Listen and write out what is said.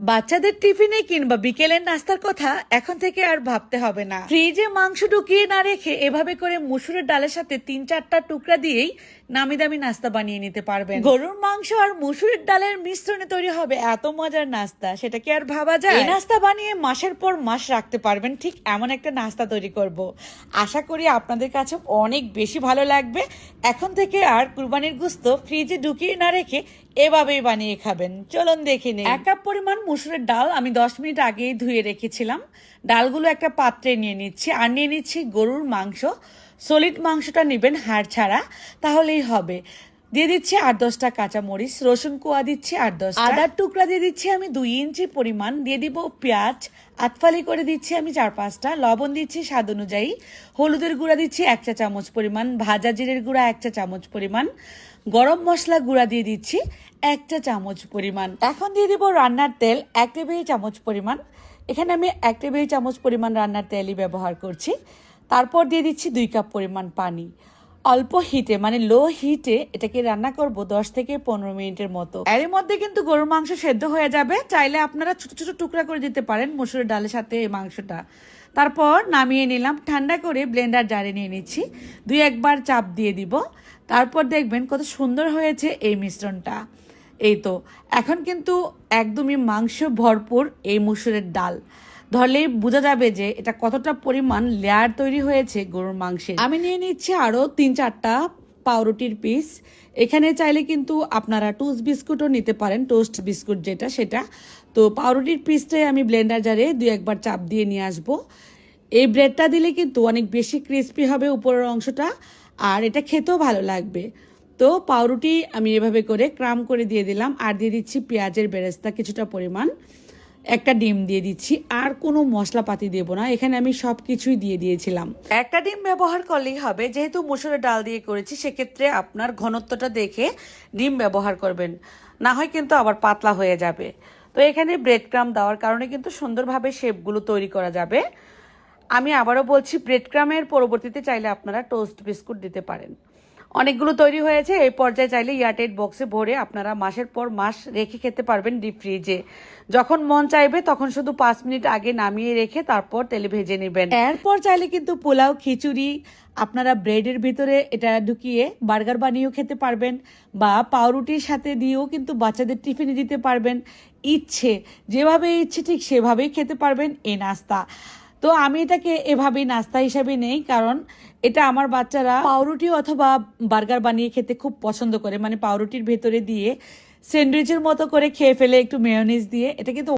বাচ্চাদের টিফিনে কিংবা বিকেলের নাস্তার কথা এখন থেকে আর ভাবতে হবে না। ফ্রিজে মাংস ঢুকিয়ে না রেখে এভাবে করে মসুরের ডালের সাথে 3-4টা টুকরা দিয়েই নামি দামি নাস্তা বানিয়ে নিতে পারবেন। গরুর মাংস আর মসুরের ডালের মিশ্রণে তৈরি হবে এত মজার নাস্তা, সেটা কি আর ভাবা যায়? এই নাস্তা বানিয়ে মাসের পর মাস রাখতে পারবেন। ঠিক এমন একটা নাস্তা তৈরি করব, আশা করি আপনাদের কাছে অনেক বেশি ভালো লাগবে। এখন থেকে আর কুরবানির গোশত ফ্রিজে ঢুকিয়ে না রেখে এভাবেই বানিয়ে খাবেন। চলুন দেখে নিন। 1 কাপ পরিমাণ মসুরের ডাল আমি 10 মিনিট আগেই ধুয়ে রেখেছিলাম। ডালগুলো একটা পাত্রে নিয়ে নিচ্ছি, আর নিয়ে নিচ্ছি গরুর মাংস। সলিড মাংসটা নেবেন, হাড় ছাড়া, তাহলেই হবে। দিয়ে দিচ্ছি 8-10টা কাঁচামরিচ, রসুন কোয়া দিচ্ছি 8-10টা, আদার টুকরা দিয়ে দিচ্ছি আমি 2 ইঞ্চি পরিমাণ, দিয়ে দিব পেঁয়াজ আতফালি করে দিচ্ছি আমি 4-5টা, লবণ দিচ্ছি স্বাদ অনুযায়ী, হলুদের গুঁড়া দিচ্ছি 1 চা চামচ পরিমাণ, ভাজা জিরের গুঁড়া 1 চা চামচ পরিমাণ, গরম মশলা গুঁড়া দিয়ে দিচ্ছি 1 চা চামচ পরিমাণ। এখন দিয়ে দিব রান্নার তেল 1 টেবিল চামচ পরিমাণ। এখানে আমি 1 টেবিল চামচ পরিমাণ রান্নার তেলই ব্যবহার করছি। তারপর দিয়ে দিচ্ছি 2 কাপ পরিমাণ পানি। অল্প হিটে মানে লো হিটে এটাকে রান্না করব 10 থেকে 15 মিনিটের মতো। এর মধ্যে কিন্তু গরুর মাংস সেদ্ধ হয়ে যাবে। চাইলে আপনারা ছোট ছোট টুকরা করে দিতে পারেন মসুরের ডালের সাথে এই মাংসটা। তারপর নামিয়ে নিলাম, ঠান্ডা করে ব্লেন্ডার জারে নিয়ে নিচ্ছি। 2-1 বার চাপ দিয়ে দিব। তারপর দেখবেন কত সুন্দর হয়েছে এই মিশ্রণটা। এই তো এখন কিন্তু একদমই মাংস ভরপুর এই মসুরের ডাল। ধরলেই বোঝা যাবে যে এটা কতটা পরিমাণ লেয়ার তৈরি হয়েছে গরুর মাংসের। আমি নিয়ে নিচ্ছি আরো 3-4টা পাউরুটির পিস। এখানে চাইলে কিন্তু আপনারা টোস্ট বিস্কুটও নিতে পারেন, টোস্ট বিস্কুট যেটা সেটা। তো পাউরুটির পিসটাই আমি ব্লেন্ডার জারে 2-1 বার চাপ দিয়ে নিয়ে আসবো। এই ব্রেডটা দিলে কিন্তু অনেক বেশি ক্রিস্পি হবে উপরের অংশটা, আর এটা খেতেও ভালো লাগবে। তো পাউরুটি আমি এভাবে করে ক্রাম করে দিয়ে দিলাম, আর দিয়ে দিচ্ছি পেঁয়াজের বেরেস্তা কিছুটা পরিমাণ, একটা ডিম দিয়ে দিচ্ছি, আর কোনো মশলাপাতি দেব না। এখানে আমি সব কিছুই দিয়ে দিয়েছিলাম। একটা ডিম ব্যবহার করলেই হবে, যেহেতু মসুরের ডাল দিয়ে করেছি সেক্ষেত্রে আপনার ঘনত্বটা দেখে ডিম ব্যবহার করবেন, না হয় কিন্তু আবার পাতলা হয়ে যাবে। তো এখানে ব্রেড ক্রাম দেওয়ার কারণে কিন্তু সুন্দরভাবে শেপগুলো তৈরি করা যাবে। আমি আবারও বলছি, ব্রেড ক্রামের পরবর্তীতে চাইলে আপনারা টোস্ট বিস্কুট দিতে পারেন। অনেকগুলো তৈরি হয়েছে, এই পর্যায়ে চাইলে এয়ারটাইট বক্সে ভরে আপনারা মাসের পর মাস রেখে খেতে পারবেন ডিপ ফ্রিজে। যখন মন চাইবে তখন শুধু 5 মিনিট আগে নামিয়ে রেখে তারপর তেলে ভেজে নেবেন। এরপর চাইলে কিন্তু পোলাও, খিচুড়ি আপনারা ব্রেডের ভিতরে এটা ঢুকিয়ে বার্গার বানিয়েও খেতে পারবেন, বা পাউরুটির সাথে দিয়েও কিন্তু বাচ্চাদের টিফিনে দিতে পারবেন। যেভাবে ইচ্ছে ঠিক সেভাবেই খেতে পারবেন এই নাস্তা। তো আমি এটাকে এভাবেই নাস্তা হিসাবে নেই, কারণ এটা আমার বাচ্চারা পাউরুটি অথবা বার্গার বানিয়ে খেতে খুব পছন্দ করে। মানে পাউরুটির ভেতরে দিয়ে স্যান্ডউইচের মতো করে খেয়ে ফেলে একটু মেয়োনিজ দিয়ে। এটা কিন্তু